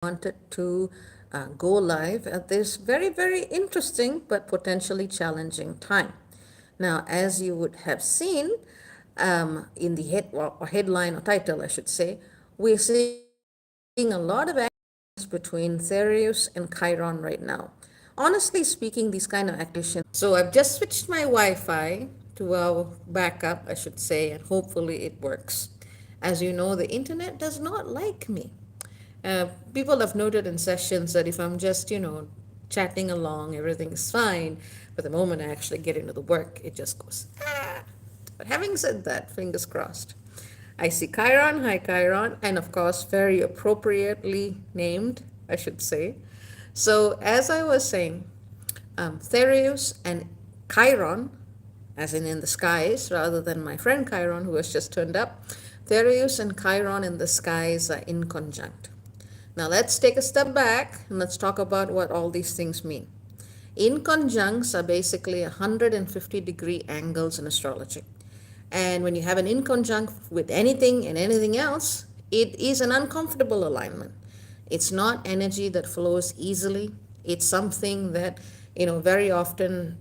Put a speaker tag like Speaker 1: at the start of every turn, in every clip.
Speaker 1: wanted to go live at this very, very interesting but potentially challenging time. Now, as you would have seen in the headline or title, I should say, we're seeing a lot of actions between Thereus and Chiron right now. Honestly speaking, these kind of actions. So I've just switched my Wi-Fi to our backup, I should say, and hopefully it works. As you know, the internet does not like me. People have noted in sessions that if I'm just, chatting along, everything is fine. But the moment I actually get into the work, it just goes, ah. But having said that, fingers crossed. I see Chiron, hi Chiron, and of course, very appropriately named, I should say. So, as I was saying, Thereus and Chiron, as in the skies, rather than my friend Chiron who has just turned up, Thereus and Chiron in the skies are inconjunct. Now let's take a step back and let's talk about what all these things mean. Inconjuncts are basically 150-degree angles in astrology. And when you have an inconjunct with anything and anything else, it is an uncomfortable alignment. It's not energy that flows easily. It's something that, very often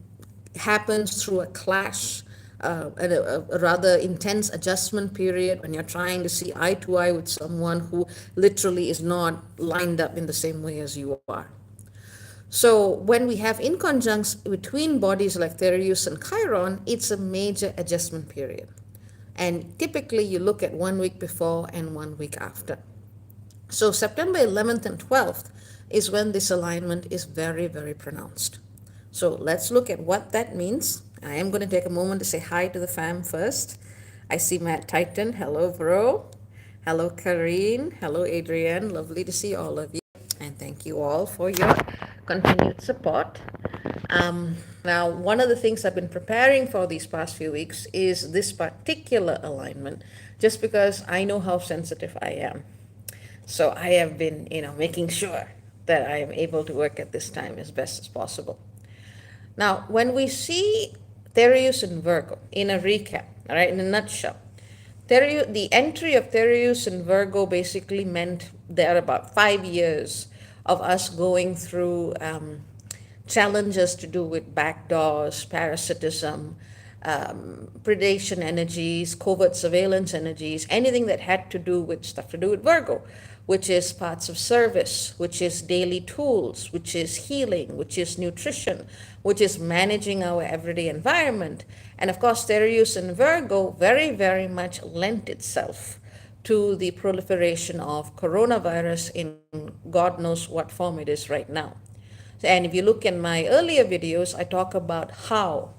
Speaker 1: happens through a clash, a rather intense adjustment period when you're trying to see eye to eye with someone who literally is not lined up in the same way as you are. So when we have inconjuncts between bodies like Thereus and Chiron, it's a major adjustment period. And typically you look at 1 week before and 1 week after. So September 11th and 12th is when this alignment is very, very pronounced. So let's look at what that means. I am going to take a moment to say hi to the fam first. I see Matt Titan. Hello, bro. Hello, Kareen. Hello, Adrienne. Lovely to see all of you. And thank you all for your continued support. Now, one of the things I've been preparing for these past few weeks is this particular alignment, just because I know how sensitive I am. So I have been, making sure that I am able to work at this time as best as possible. Now, when we see Thereus and Virgo, in a recap, all right, in a nutshell, the entry of Thereus and Virgo basically meant there are about 5 years of us going through challenges to do with backdoors, parasitism, predation energies, covert surveillance energies, anything that had to do with stuff to do with Virgo, which is parts of service, which is daily tools, which is healing, which is nutrition, which is managing our everyday environment. And of course, Thereus and Virgo very, very much lent itself to the proliferation of coronavirus in God knows what form it is right now. And if you look in my earlier videos, I talk about how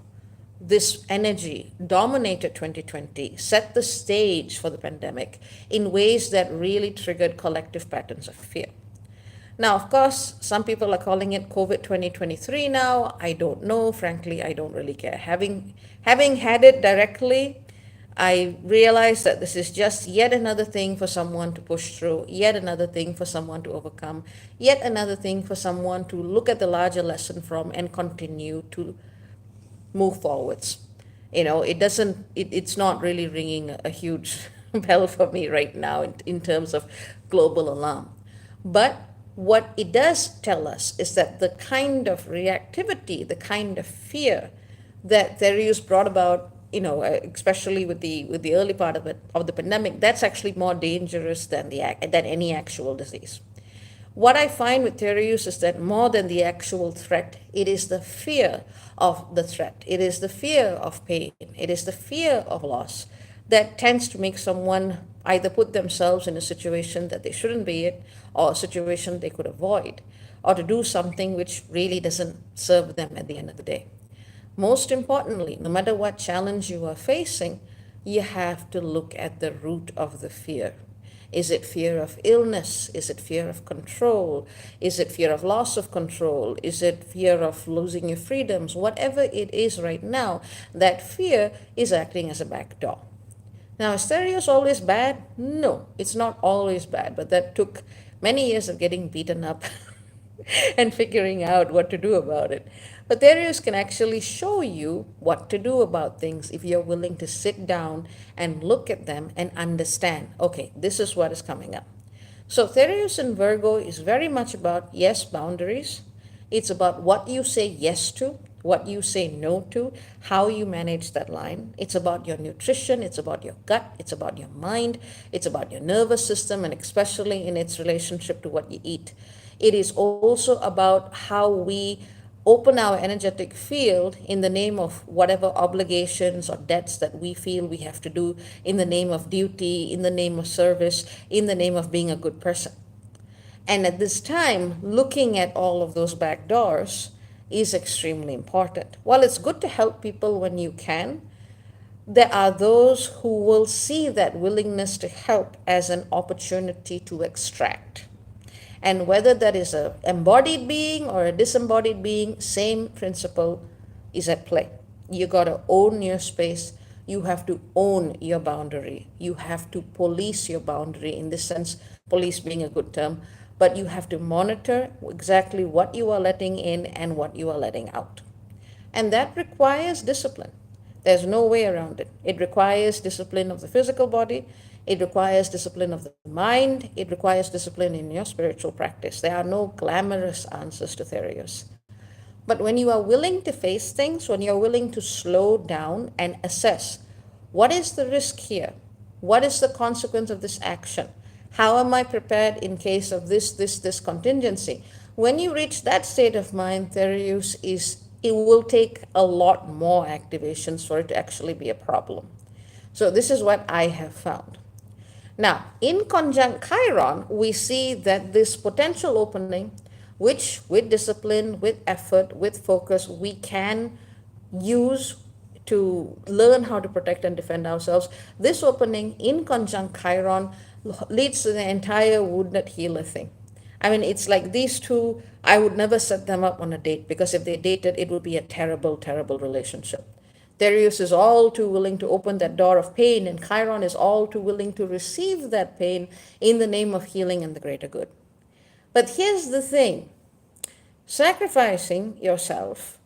Speaker 1: this energy dominated 2020, set the stage for the pandemic in ways that really triggered collective patterns of fear. Now, of course, some people are calling it COVID 2023 now. I don't know. Frankly, I don't really care. Having had it directly, I realize that this is just yet another thing for someone to push through, yet another thing for someone to overcome, yet another thing for someone to look at the larger lesson from and continue to move forwards. It's not really ringing a huge bell for me right now in terms of global alarm. But what it does tell us is that the kind of reactivity, the kind of fear that Thereus brought about, especially with the early part of the pandemic, that's actually more dangerous than any actual disease. What I find with Thereus is that more than the actual threat, it is the fear of the threat. It is the fear of pain. It is the fear of loss that tends to make someone either put themselves in a situation that they shouldn't be in, or a situation they could avoid, or to do something which really doesn't serve them at the end of the day. Most importantly, no matter what challenge you are facing, you have to look at the root of the fear. Is it fear of illness? Is it fear of control? Is it fear of loss of control? Is it fear of losing your freedoms? Whatever it is right now, that fear is acting as a backdoor. Now, is Thereus always bad? No, it's not always bad, but that took many years of getting beaten up and figuring out what to do about it. But Thereus can actually show you what to do about things if you're willing to sit down and look at them and understand, okay, this is what is coming up. So Thereus in Virgo is very much about, yes, boundaries. It's about what you say yes to, what you say no to, how you manage that line. It's about your nutrition, it's about your gut, it's about your mind, it's about your nervous system, and especially in its relationship to what you eat. It is also about how we open our energetic field in the name of whatever obligations or debts that we feel we have to do, in the name of duty, in the name of service, in the name of being a good person. And at this time, looking at all of those back doors is extremely important. While it's good to help people when you can, there are those who will see that willingness to help as an opportunity to extract. And whether that is a embodied being or a disembodied being, same principle is at play. You got to own your space. You have to own your boundary. You have to police your boundary, in this sense, police being a good term, but you have to monitor exactly what you are letting in and what you are letting out. And that requires discipline. There's no way around it. It requires discipline of the physical body. It requires discipline of the mind. It requires discipline in your spiritual practice. There are no glamorous answers to Thereus. But when you are willing to face things, when you're willing to slow down and assess, what is the risk here? What is the consequence of this action? How am I prepared in case of this contingency? When you reach that state of mind, Thereus it will take a lot more activations for it to actually be a problem. So this is what I have found. Now, in conjunct Chiron, we see that this potential opening, which with discipline, with effort, with focus, we can use to learn how to protect and defend ourselves. This opening in conjunct Chiron leads to the entire wounded healer thing. I mean, it's like these two, I would never set them up on a date, because if they dated, it would be a terrible, terrible relationship. Thereus is all too willing to open that door of pain, and Chiron is all too willing to receive that pain in the name of healing and the greater good. But here's the thing: sacrificing yourself,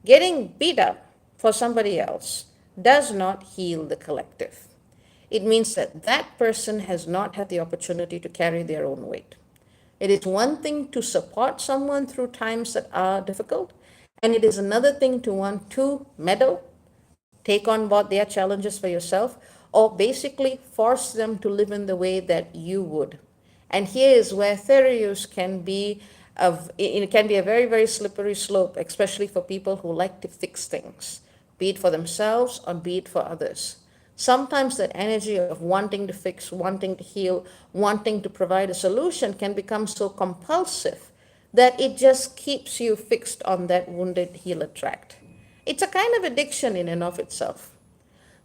Speaker 1: getting beat up for somebody else, does not heal the collective. It means that that person has not had the opportunity to carry their own weight. It is one thing to support someone through times that are difficult, and it is another thing to want to meddle, take on board their challenges for yourself, or basically force them to live in the way that you would. And here is where Thereus can be it can be a very, very slippery slope, especially for people who like to fix things, be it for themselves or be it for others. Sometimes that energy of wanting to fix, wanting to heal, wanting to provide a solution can become so compulsive that it just keeps you fixed on that wounded healer tract. It's a kind of addiction in and of itself.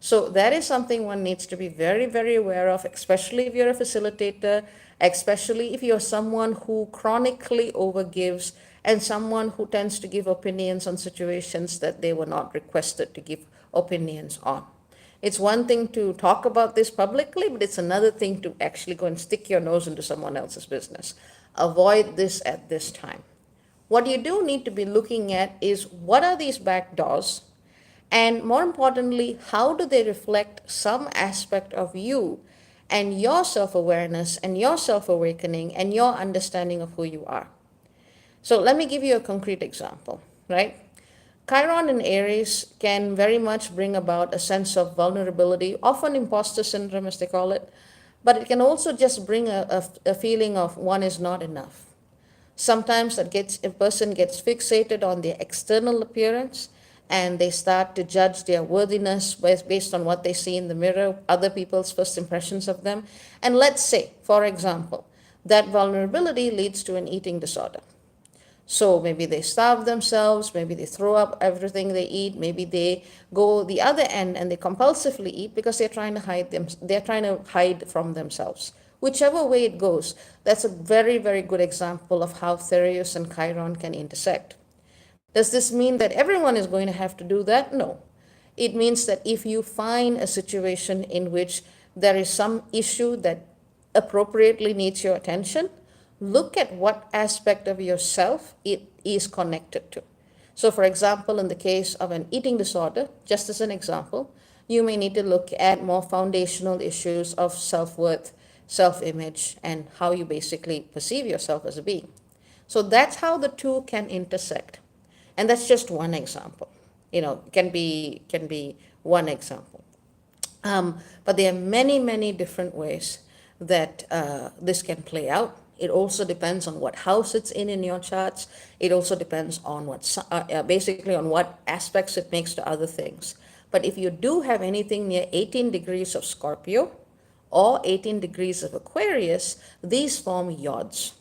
Speaker 1: So that is something one needs to be very, very aware of, especially if you're a facilitator, especially if you're someone who chronically overgives and someone who tends to give opinions on situations that they were not requested to give opinions on. It's one thing to talk about this publicly, but it's another thing to actually go and stick your nose into someone else's business. Avoid this at this time. What you do need to be looking at is, what are these back doors? And more importantly, how do they reflect some aspect of you and your self-awareness and your self-awakening and your understanding of who you are? So let me give you a concrete example, right? Chiron in Aries can very much bring about a sense of vulnerability, often imposter syndrome as they call it, but it can also just bring a feeling of one is not enough. Sometimes a person gets fixated on their external appearance, and they start to judge their worthiness based on what they see in the mirror, other people's first impressions of them. And let's say, for example, that vulnerability leads to an eating disorder. So maybe they starve themselves, maybe they throw up everything they eat, maybe they go the other end and they compulsively eat because they're trying to hide from themselves. Whichever way it goes, that's a very, very good example of how Thereus and Chiron can intersect. Does this mean that everyone is going to have to do that? No. It means that if you find a situation in which there is some issue that appropriately needs your attention, look at what aspect of yourself it is connected to. So for example, in the case of an eating disorder, just as an example, you may need to look at more foundational issues of self-worth, self-image, and how you basically perceive yourself as a being. So that's how the two can intersect. And that's just one example. Can be one example. But there are many, many different ways that this can play out. It also depends on what house it's in your charts. It also depends on basically on what aspects it makes to other things. But if you do have anything near 18 degrees of Scorpio or 18 degrees of Aquarius, these form yods.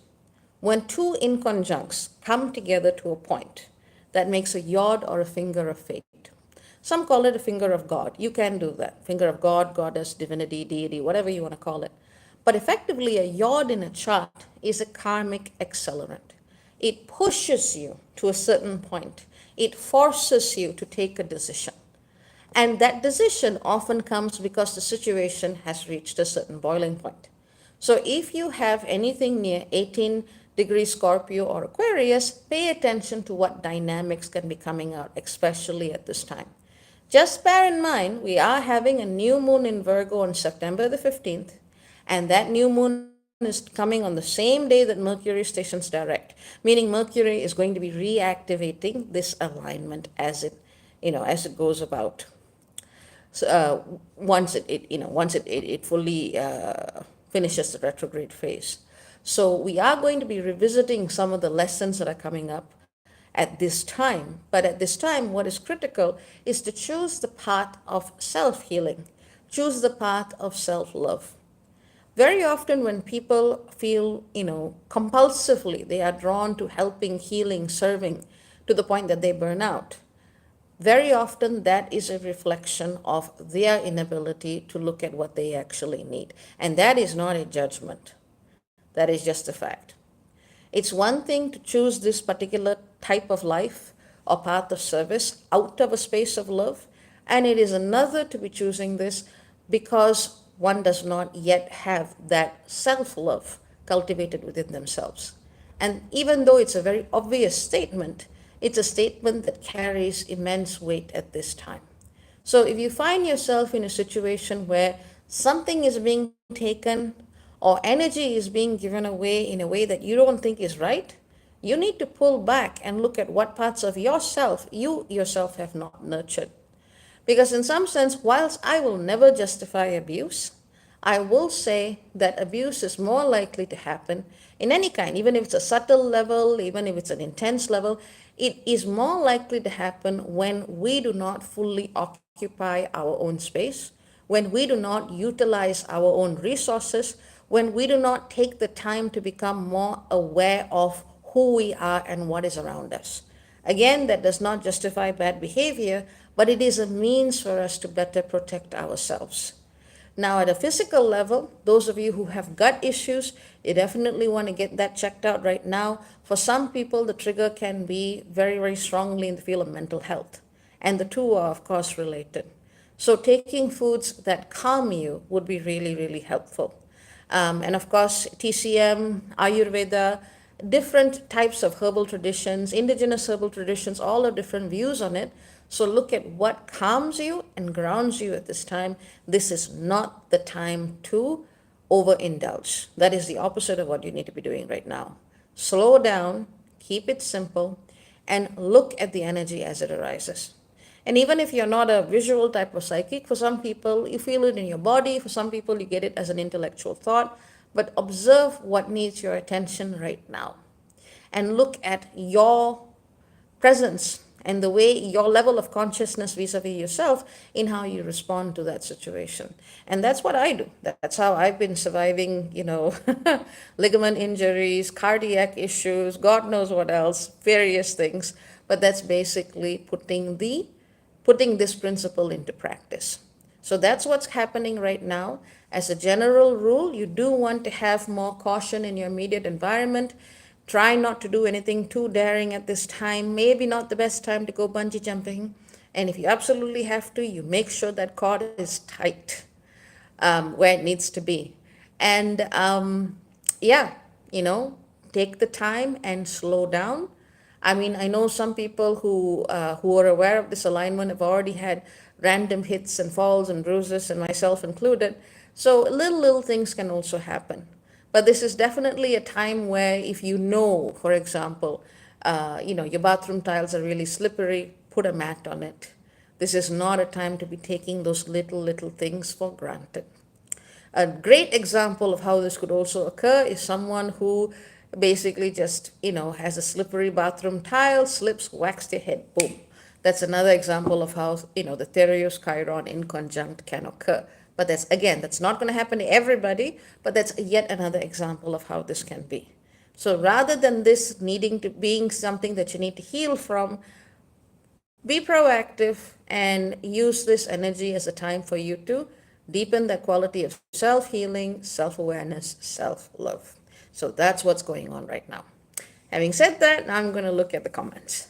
Speaker 1: When two inconjuncts come together to a point, that makes a yod or a finger of fate. Some call it a finger of God. You can do that. Finger of God, goddess, divinity, deity, whatever you want to call it. But effectively, a yod in a chart is a karmic accelerant. It pushes you to a certain point. It forces you to take a decision. And that decision often comes because the situation has reached a certain boiling point. So if you have anything near 18 degrees Scorpio or Aquarius, pay attention to what dynamics can be coming out, especially at this time. Just bear in mind, we are having a new moon in Virgo on September the 15th, and that new moon is coming on the same day that Mercury stations direct, meaning Mercury is going to be reactivating this alignment as it goes about. So once it fully finishes the retrograde phase. So we are going to be revisiting some of the lessons that are coming up at this time. But at this time, what is critical is to choose the path of self-healing, choose the path of self-love. Very often when people feel, compulsively, they are drawn to helping, healing, serving to the point that they burn out. Very often that is a reflection of their inability to look at what they actually need. And that is not a judgment. That is just a fact. It's one thing to choose this particular type of life or path of service out of a space of love, and it is another to be choosing this because one does not yet have that self-love cultivated within themselves. And even though it's a very obvious statement, it's a statement that carries immense weight at this time. So if you find yourself in a situation where something is being taken or energy is being given away in a way that you don't think is right, you need to pull back and look at what parts of yourself you yourself have not nurtured. Because in some sense, whilst I will never justify abuse, I will say that abuse is more likely to happen in any kind, even if it's a subtle level, even if it's an intense level, it is more likely to happen when we do not fully occupy our own space, when we do not utilize our own resources, when we do not take the time to become more aware of who we are and what is around us. Again, that does not justify bad behavior, but it is a means for us to better protect ourselves. Now, at a physical level, those of you who have gut issues, you definitely want to get that checked out right now. For some people, the trigger can be very, very strongly in the field of mental health. And the two are, of course, related. So taking foods that calm you would be really, really helpful. And of course, TCM, Ayurveda, different types of herbal traditions, indigenous herbal traditions, all have different views on it. So look at what calms you and grounds you at this time. This is not the time to overindulge. That is the opposite of what you need to be doing right now. Slow down, keep it simple, and look at the energy as it arises. And even if you're not a visual type of psychic, for some people, you feel it in your body. For some people, you get it as an intellectual thought. But observe what needs your attention right now. And look at your presence and the way your level of consciousness vis-a-vis yourself in how you respond to that situation. And that's what I do. That's how I've been surviving, ligament injuries, cardiac issues, God knows what else, various things. But that's basically putting this principle into practice. So that's what's happening right now. As a general rule, you do want to have more caution in your immediate environment. Try not to do anything too daring at this time. Maybe not the best time to go bungee jumping. And if you absolutely have to, you make sure that cord is tight where it needs to be. And take the time and slow down. I mean, I know some people who are aware of this alignment have already had random hits and falls and bruises, and myself included. So little things can also happen. But this is definitely a time where if you know, for example, your bathroom tiles are really slippery, put a mat on it. This is not a time to be taking those little things for granted. A great example of how this could also occur is someone who basically just, has a slippery bathroom tile, slips, whacks their head, boom. That's another example of how, the Thereus Chiron inconjunct can occur. But that's not going to happen to everybody, but that's yet another example of how this can be. So rather than this needing to being something that you need to heal from, be proactive and use this energy as a time for you to deepen the quality of self healing, self awareness, self love. So that's what's going on right now. Having said that, now I'm going to look at the comments.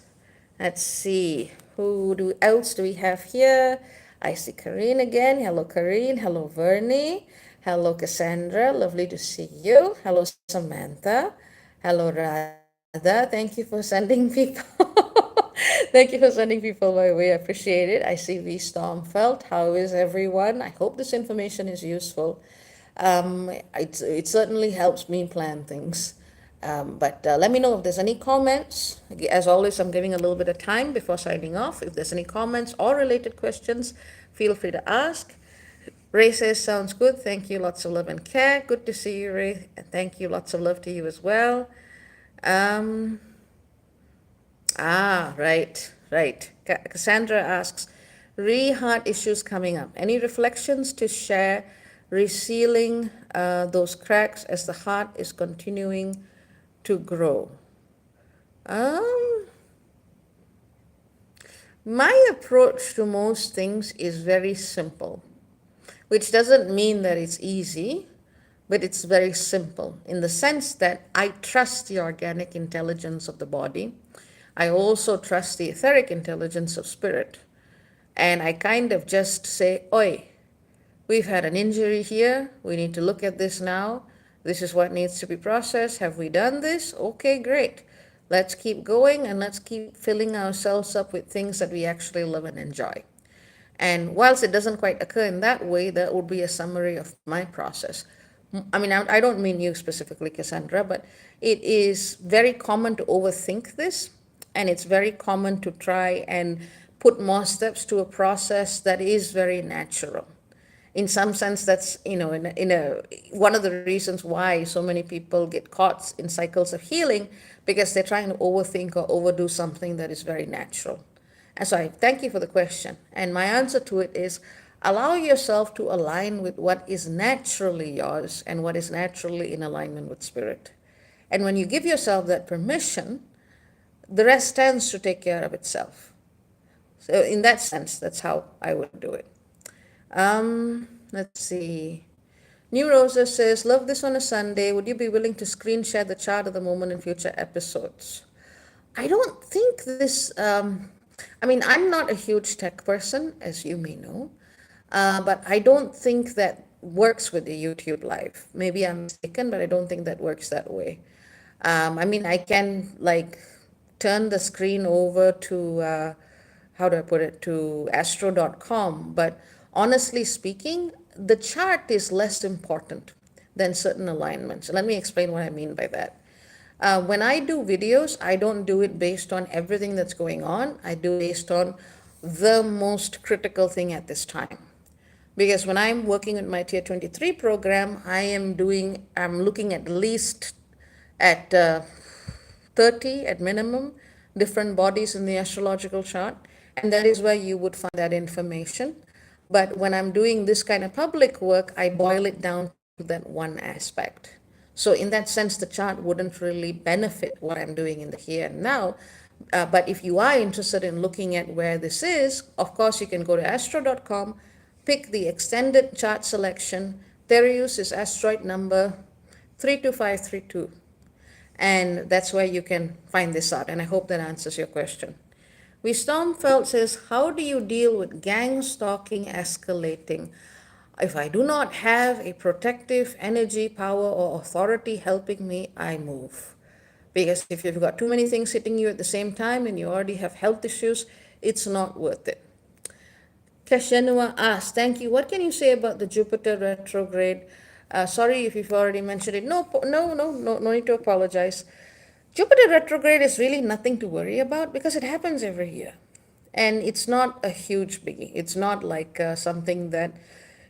Speaker 1: Let's see. Else do we have here? I see Karine again. Hello, Karine. Hello, Vernie. Hello, Cassandra. Lovely to see you. Hello, Samantha. Hello, Radha. Thank you for sending people. Thank you for sending people my way. I appreciate it. I see V Stormfeld. How is everyone? I hope this information is useful. It certainly helps me plan things. But let me know if there's any comments. As always, I'm giving a little bit of time before signing off. If there's any comments or related questions, feel free to ask. Ray says, sounds good. Thank you. Lots of love and care. Good to see you, Ray. And thank you. Lots of love to you as well. Right. Cassandra asks, heart issues coming up. Any reflections to share resealing those cracks as the heart is continuing to grow? Um, my approach to most things is very simple, which doesn't mean that it's easy, but it's very simple in the sense that I trust the organic intelligence of the body. I also trust the etheric intelligence of spirit. And I kind of just say, oi, we've had an injury here. We need to look at this now. This is what needs to be processed. Have we done this? Okay, great. Let's keep going and let's keep filling ourselves up with things that we actually love and enjoy. And whilst it doesn't quite occur in that way, that would be a summary of my process. I mean, I don't mean you specifically, Cassandra, but it is very common to overthink this, and it's very common to try and put more steps to a process that is very natural. In some sense, that's in a one of the reasons why so many people get caught in cycles of healing, because they're trying to overthink or overdo something that is very natural. And so I thank you for the question. And my answer to it is allow yourself to align with what is naturally yours and what is naturally in alignment with spirit. And when you give yourself that permission, the rest tends to take care of itself. So in that sense, that's how I would do it. Let's see. New Rosa says, love this on a Sunday. Would you be willing to screen share the chart of the moment in future episodes? I don't think this, I'm not a huge tech person, as you may know, but I don't think that works with the YouTube live. Maybe I'm mistaken, but I don't think that works that way. I can turn the screen over to, how do I put it, to astro.com, but honestly speaking, the chart is less important than certain alignments. Let me explain what I mean by that. When I do videos, I don't do it based on everything that's going on. I do based on the most critical thing at this time. Because when I'm working with my Tier 23 program, I'm looking at least at 30 at minimum different bodies in the astrological chart. And that is where you would find that information. But when I'm doing this kind of public work, I boil it down to that one aspect. So in that sense, the chart wouldn't really benefit what I'm doing in the here and now. But if you are interested in looking at where this is, of course, you can go to astro.com, pick the extended chart selection. Thereus is asteroid number 32532. And that's where you can find this out. And I hope that answers your question. We Stormfeld says, how do you deal with gang stalking escalating? If I do not have a protective energy, power, or authority helping me, I move. Because if you've got too many things hitting you at the same time and you already have health issues, it's not worth it. Tashenua asks, thank you. What can you say about the Jupiter retrograde? Sorry if you've already mentioned it. No, no need to apologize. Jupiter retrograde is really nothing to worry about because it happens every year. And it's not a huge biggie. It's not like something that,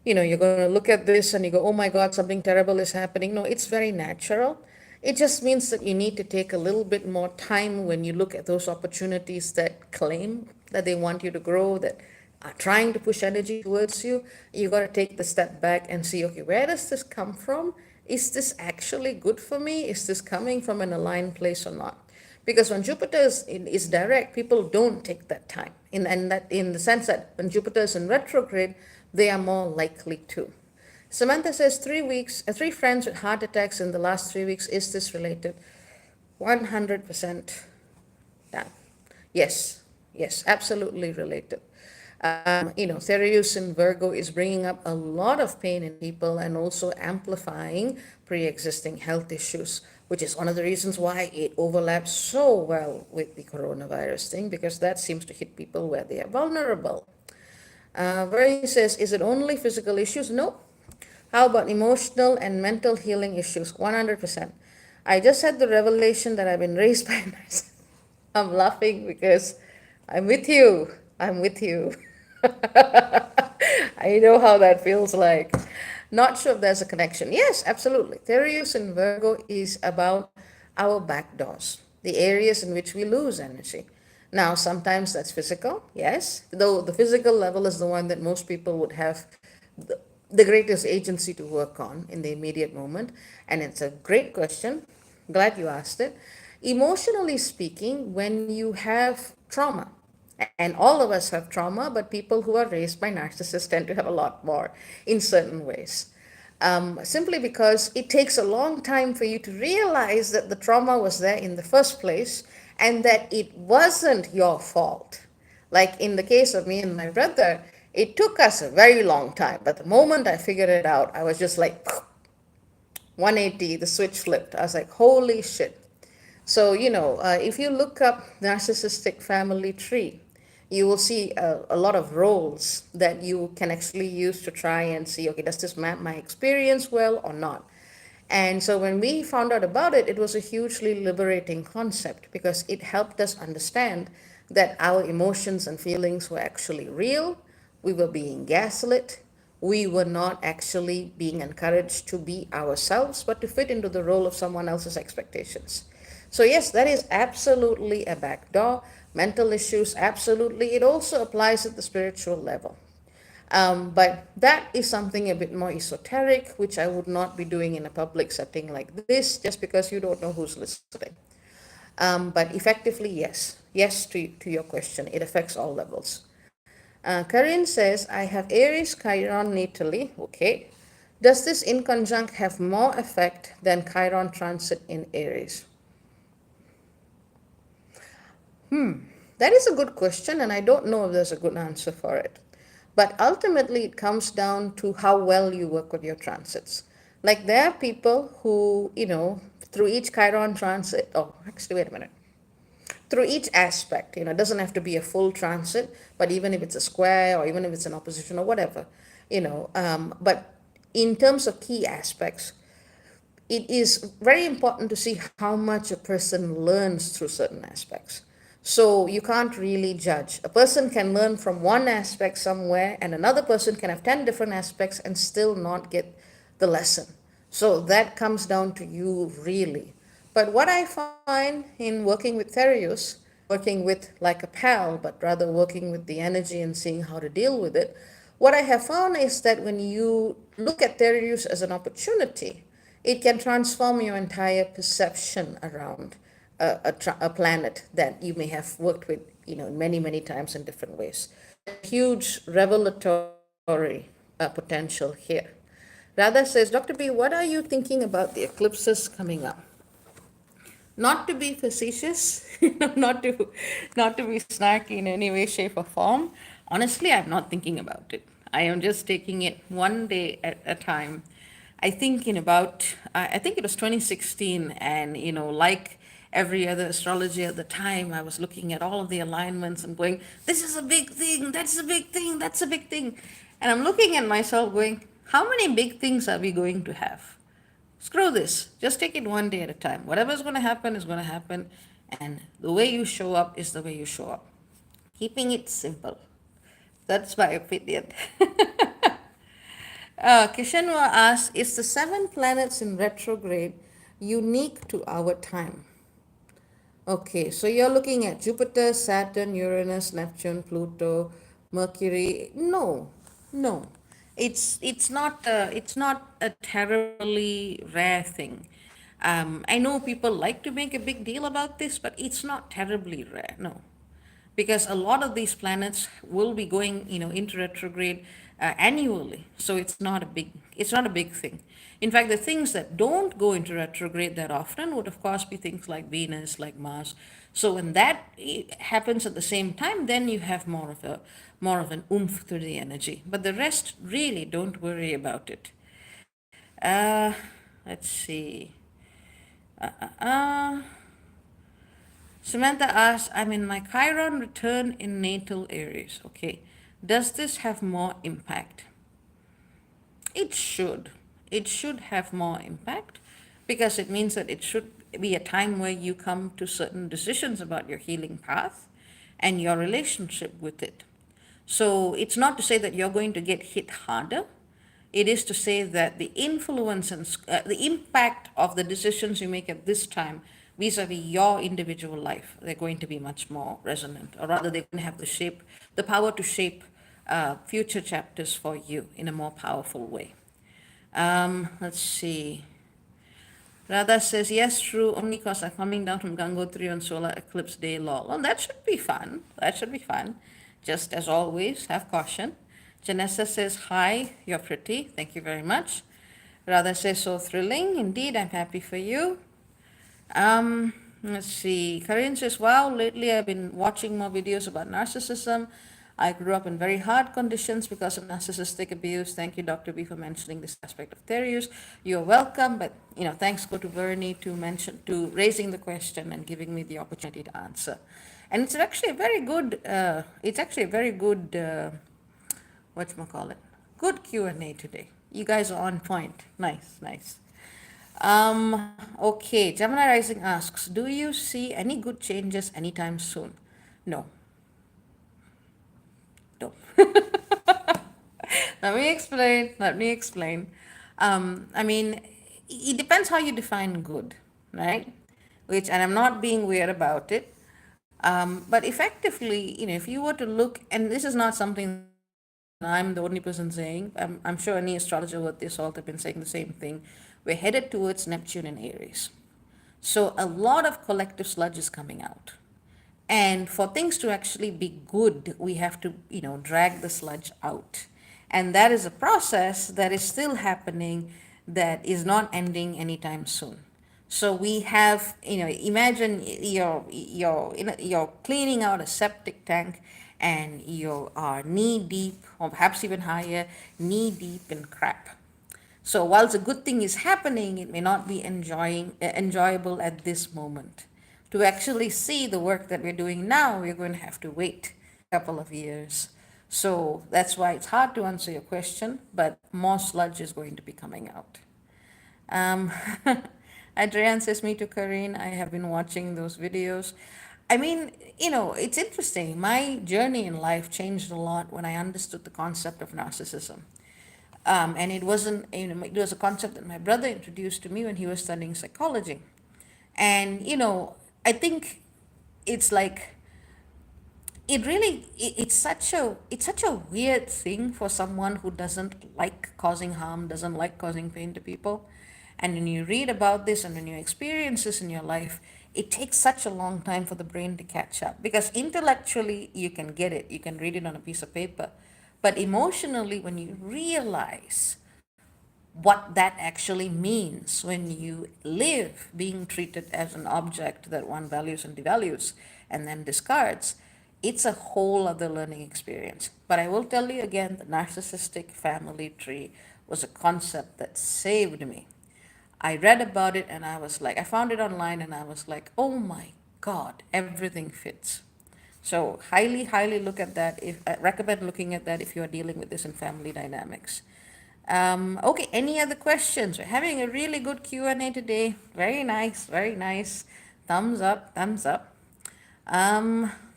Speaker 1: you're going to look at this and you go, oh my God, something terrible is happening. No, it's very natural. It just means that you need to take a little bit more time when you look at those opportunities that claim that they want you to grow, that are trying to push energy towards you. You got to take the step back and see, okay, where does this come from? Is this actually good for me? Is this coming from an aligned place or not? Because when Jupiter is direct, people don't take that time. In the sense that when Jupiter is in retrograde, they are more likely to. Samantha says 3 weeks, 3 friends with heart attacks in the last 3 weeks. Is this related? 100% done. Yes, absolutely related. Thereus in Virgo is bringing up a lot of pain in people and also amplifying pre-existing health issues, which is one of the reasons why it overlaps so well with the coronavirus thing, because that seems to hit people where they are vulnerable. Where he says, is it only physical issues? No. How about emotional and mental healing issues? 100%. I just had the revelation that I've been raised by a narcissist. I'm laughing because I'm with you. I'm with you. I know how that feels like. Not sure if there's a connection. Yes, absolutely. Thereus in Virgo is about our back doors, the areas in which we lose energy. Now, sometimes that's physical, yes, though the physical level is the one that most people would have the greatest agency to work on in the immediate moment. And it's a great question. Glad you asked it. Emotionally speaking, when you have trauma, and all of us have trauma, but people who are raised by narcissists tend to have a lot more in certain ways. Simply because it takes a long time for you to realize that the trauma was there in the first place and that it wasn't your fault. Like in the case of me and my brother, it took us a very long time, but the moment I figured it out, I was just like 180, the switch flipped. I was like, holy shit. So, if you look up narcissistic family tree, you will see a lot of roles that you can actually use to try and see, okay, does this map my experience well or not? And so when we found out about it, it was a hugely liberating concept because it helped us understand that our emotions and feelings were actually real. We were being gaslit. We were not actually being encouraged to be ourselves, but to fit into the role of someone else's expectations. So yes, that is absolutely a backdoor. Mental issues, absolutely. It also applies at the spiritual level. But that is something a bit more esoteric, which I would not be doing in a public setting like this, just because you don't know who's listening. But effectively, yes. Yes to your question. It affects all levels. Karin says, I have Aries Chiron natally. Okay. Does this inconjunct have more effect than Chiron transit in Aries? That is a good question, and I don't know if there's a good answer for it. But ultimately, it comes down to how well you work with your transits. Like there are people who, through each Chiron transit, oh, actually, wait a minute. Through each aspect, it doesn't have to be a full transit, but even if it's a square or even if it's an opposition or whatever, but in terms of key aspects, it is very important to see how much a person learns through certain aspects. So you can't really judge. A person can learn from one aspect somewhere, and another person can have 10 different aspects and still not get the lesson. So that comes down to you, really. But what I find in working with Thereus, working with like a pal, but rather working with the energy and seeing how to deal with it, what I have found is that when you look at Thereus as an opportunity, it can transform your entire perception around a planet that you may have worked with, many, many times in different ways. Huge revelatory potential here. Radha says, Dr. B, what are you thinking about the eclipses coming up? Not to be facetious, not to be snarky in any way, shape, or form. Honestly, I'm not thinking about it. I am just taking it one day at a time. I think it was 2016, and like every other astrology at the time. I was looking at all of the alignments and going, this is a big thing, that's a big thing, that's a big thing. And I'm looking at myself going, how many big things are we going to have? Screw this. Just take it one day at a time. Whatever's going to happen is going to happen. And the way you show up is the way you show up. Keeping it simple. That's my opinion. Kishanwa asks, is the 7 planets in retrograde unique to our time? Okay, so you're looking at Jupiter, Saturn, Uranus, Neptune, Pluto, Mercury. No, no, it's not a terribly rare thing. I know people like to make a big deal about this, but it's not terribly rare. No, because a lot of these planets will be going, into retrograde annually. So it's not a big thing. In fact, the things that don't go into retrograde that often would of course be things like Venus, like Mars. So when that happens at the same time, then you have more of an oomph to the energy. But the rest, really don't worry about it. uh let's see. uh Samantha asks, I'm in my Chiron return in natal Aries. Okay. Does this have more impact? It should. It should have more impact because it means that it should be a time where you come to certain decisions about your healing path and your relationship with it. So it's not to say that you're going to get hit harder. It is to say that the influence and the impact of the decisions you make at this time vis-a-vis your individual life, they're going to be much more resonant, or rather, they're going to have the power to shape future chapters for you in a more powerful way. Let's see. Radha says, yes, true, only because I'm coming down from Gangotri on solar eclipse day, lol. Well, that should be fun. That should be fun. Just as always, have caution. Janessa says, hi, you're pretty. Thank you very much. Radha says, so thrilling. Indeed, I'm happy for you. Let's see. Karin says, wow, lately I've been watching more videos about narcissism. I grew up in very hard conditions because of narcissistic abuse. Thank you, Dr. B, for mentioning this aspect of Thereus. You're welcome, but thanks go to Bernie to raising the question and giving me the opportunity to answer. And it's actually a very good. Whatchamacallit, good Q&A today. You guys are on point. Nice, nice. Okay, Gemini Rising asks, do you see any good changes anytime soon? No. No. Let me explain. I mean, it depends how you define good, right? And I'm not being weird about it. But effectively, if you were to look, and this is not something I'm the only person saying, I'm sure any astrologer worth their salt have been saying the same thing. We're headed towards Neptune and Aries. So a lot of collective sludge is coming out. And for things to actually be good, we have to, drag the sludge out. And that is a process that is still happening, that is not ending anytime soon. So we have, imagine you're cleaning out a septic tank and you are knee deep, or perhaps even higher, knee deep in crap. So whilst a good thing is happening, it may not be enjoyable at this moment. To actually see the work that we're doing now, we're going to have to wait a couple of years. So that's why it's hard to answer your question, but more sludge is going to be coming out. Adrian says, me too, Karine. I have been watching those videos. I mean, it's interesting. My journey in life changed a lot when I understood the concept of narcissism. And it wasn't, it was a concept that my brother introduced to me when he was studying psychology. And, I think it's like, it's such a weird thing for someone who doesn't like causing harm, doesn't like causing pain to people. And when you read about this and when you experience this in your life, it takes such a long time for the brain to catch up, because intellectually you can get it, you can read it on a piece of paper, but emotionally, when you realize what that actually means, when you live being treated as an object that one values and devalues and then discards, it's a whole other learning experience. But I will tell you again, the narcissistic family tree was a concept that saved me. I read about it and I was like, I found it online and I was like, oh my God, everything fits. So highly, highly look at that. If I recommend looking at that if you are dealing with this in family dynamics. Okay, any other questions? We're having a really good Q&A today. Very nice, very nice. Thumbs up, thumbs up.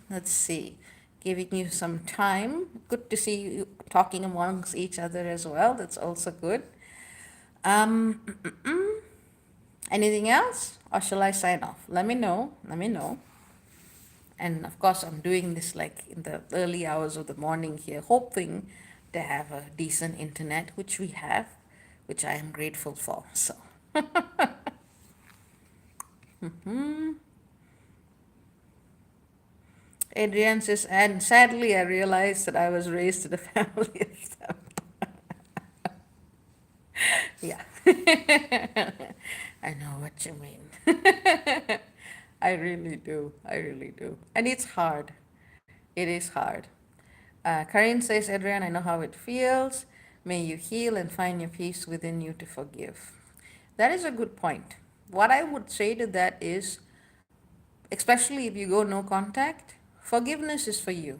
Speaker 1: Let's see. Giving you some time. Good to see you talking amongst each other as well. That's also good. Um, Anything else? Or shall I sign off? Let me know. Let me know. And of course, I'm doing this like in the early hours of the morning here, hoping to have a decent internet, which we have, which I am grateful for. So, Adrian says, and sadly, I realized that I was raised in a family of them. Yeah, I know what you mean. I really do. I really do. And it's hard. It is hard. Karin says, Adrian, I know how it feels. May you heal and find your peace within you to forgive. That is a good point. What I would say to that is, especially if you go no contact, forgiveness is for you.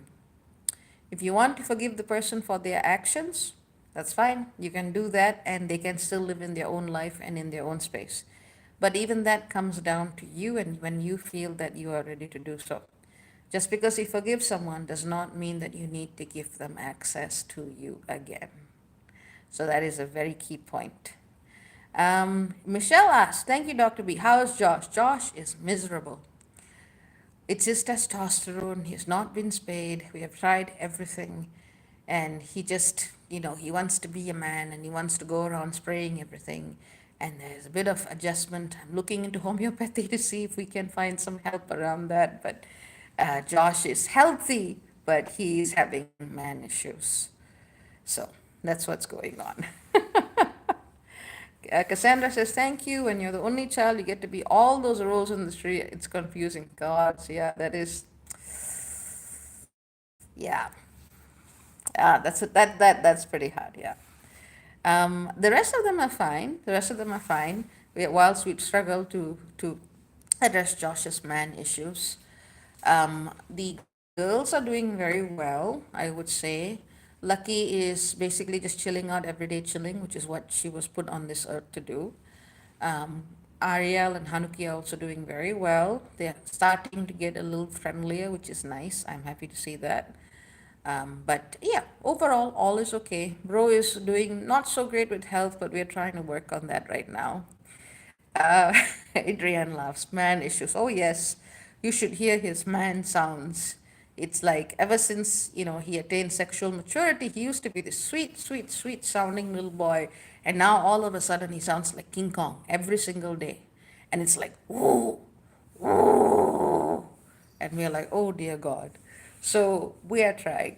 Speaker 1: If you want to forgive the person for their actions, that's fine. You can do that and they can still live in their own life and in their own space. But even that comes down to you and when you feel that you are ready to do so. Just because you forgive someone does not mean that you need to give them access to you again. So that is a very key point. Michelle asked, thank you, Dr. B. How is Josh? Josh is miserable. It's his testosterone. He's not been spayed. We have tried everything. And he just, he wants to be a man and he wants to go around spraying everything. And there's a bit of adjustment. I'm looking into homeopathy to see if we can find some help around that. But Josh is healthy, but he's having man issues. So that's what's going on. Cassandra says, thank you. When you're the only child, you get to be all those roles in the tree. It's confusing. Gods, yeah, that is, yeah. That's pretty hard, yeah. The rest of them are fine. The rest of them are fine. Whilst we struggle to address Josh's man issues, the girls are doing very well, I would say. Lucky is basically just chilling out, everyday chilling, which is what she was put on this earth to do. Um, Ariel and Hanuki are also doing very well. They're starting to get a little friendlier, which is nice. I'm happy to see that. But yeah, overall, all is okay. Bro is doing not so great with health, but we're trying to work on that right now. Uh, Adrian laughs. Man issues. Oh, yes. You should hear his man sounds. It's like ever since, he attained sexual maturity, he used to be this sweet, sweet, sweet sounding little boy. And now all of a sudden he sounds like King Kong every single day. And it's like, ooh, ooh. And we're like, oh, dear God. So we are trying.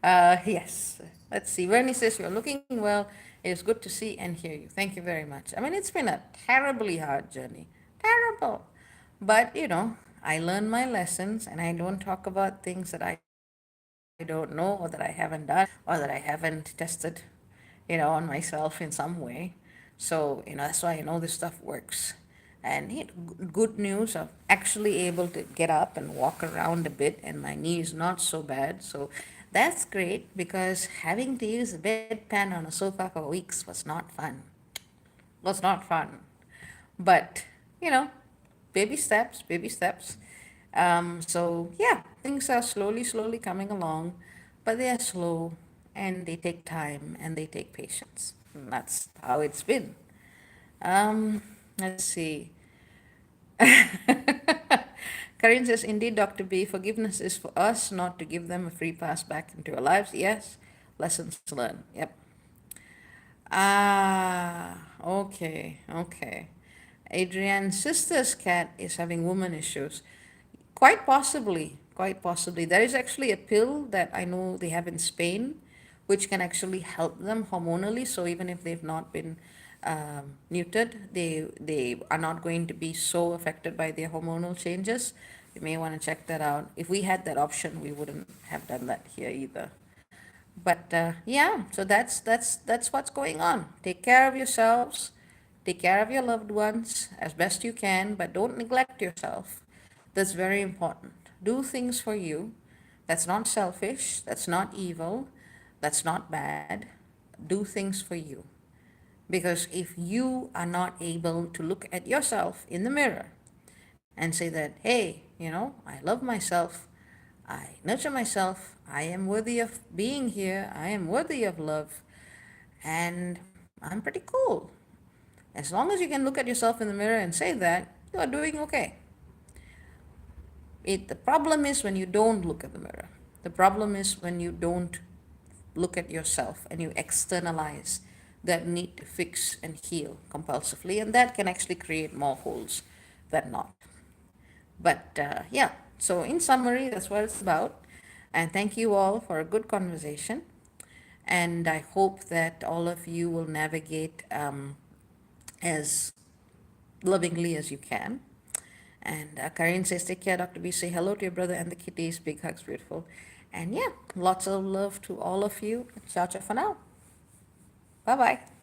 Speaker 1: Yes. Let's see. Vernie says, you're looking well. It is good to see and hear you. Thank you very much. I mean, it's been a terribly hard journey. Terrible. But, I learn my lessons and I don't talk about things that I don't know or that I haven't done or that I haven't tested, on myself in some way. So, that's why I know this stuff works. And good news, I'm actually able to get up and walk around a bit, and my knee is not so bad. So that's great because having to use a bedpan on a sofa for weeks was not fun. Was not fun. But, baby steps, baby steps. So yeah, things are slowly, slowly coming along, but they are slow and they take time and they take patience. And that's how it's been. Let's see. Karin says, indeed, Dr. B, forgiveness is for us, not to give them a free pass back into our lives. Yes, lessons learned. Yep. Okay, okay. Adrian's sister's cat is having woman issues. Quite possibly, quite possibly. There is actually a pill that I know they have in Spain, which can actually help them hormonally. So even if they've not been neutered, they are not going to be so affected by their hormonal changes. You may want to check that out. If we had that option, we wouldn't have done that here either. But yeah, so that's what's going on. Take care of yourselves. Take care of your loved ones as best you can, but don't neglect yourself. That's very important. Do things for you. That's not selfish. That's not evil. That's not bad. Do things for you. Because if you are not able to look at yourself in the mirror and say that, hey, I love myself, I nurture myself, I am worthy of being here, I am worthy of love, and I'm pretty cool. As long as you can look at yourself in the mirror and say that, you are doing okay. The problem is when you don't look at the mirror. The problem is when you don't look at yourself and you externalize that need to fix and heal compulsively, and that can actually create more holes than not. But yeah, so in summary, that's what it's about. And thank you all for a good conversation. And I hope that all of you will navigate as lovingly as you can. And Karin says, take care, Dr. B. Say hello to your brother and the kitties. Big hugs, beautiful. And yeah, lots of love to all of you. Ciao, ciao for now. Bye bye.